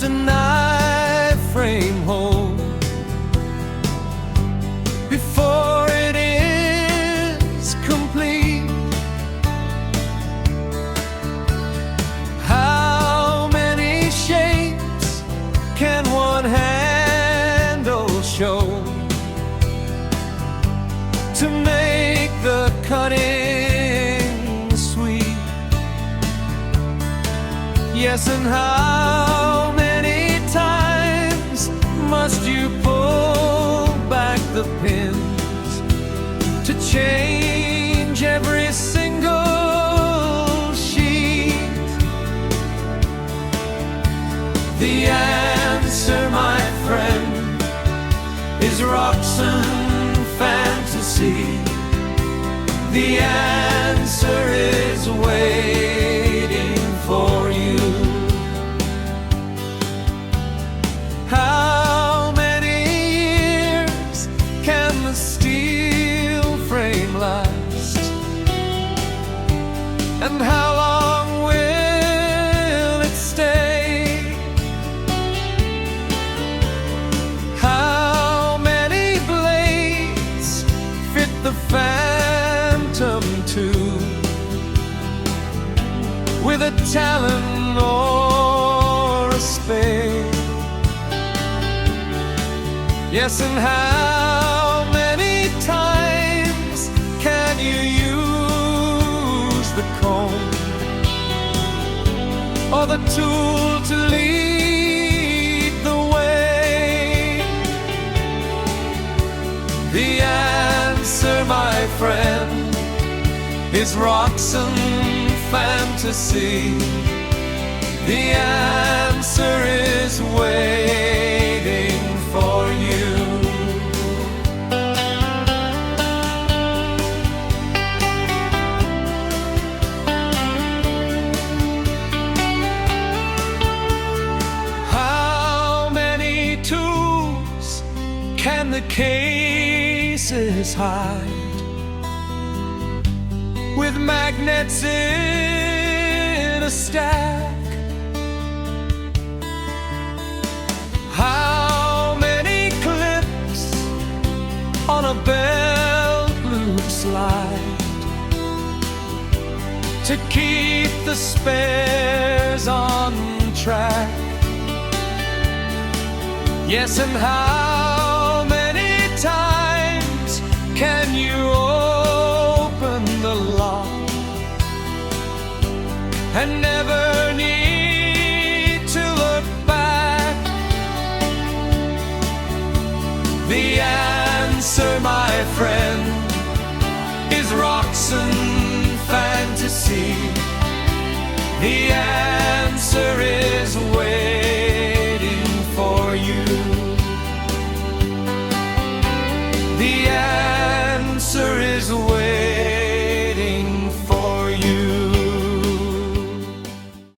an I-frame hole before it is complete. How many shapes can one handle show to make the cutting sweet? Yes, and how many times must you pull back the pins to change every single sheet? The answer, my friend, is rocks and fantasy. The answer is waiting for you. How many years can the steel frame last? And how long will it stay? How many blades fit the Phantom II with a talon or a spade? Yes, and how many times can you use the comb or the tool to lead the way? The answer, my friend, is rocks and fantasy. The answer is waiting for you. How many tools can the cases hide with magnets in a stack? How many clips on a belt loop slide to keep the spares on track? Yes, and how many times can you open the lock and never need to look back? The answer, my friend, is rocks and fantasy. The answer is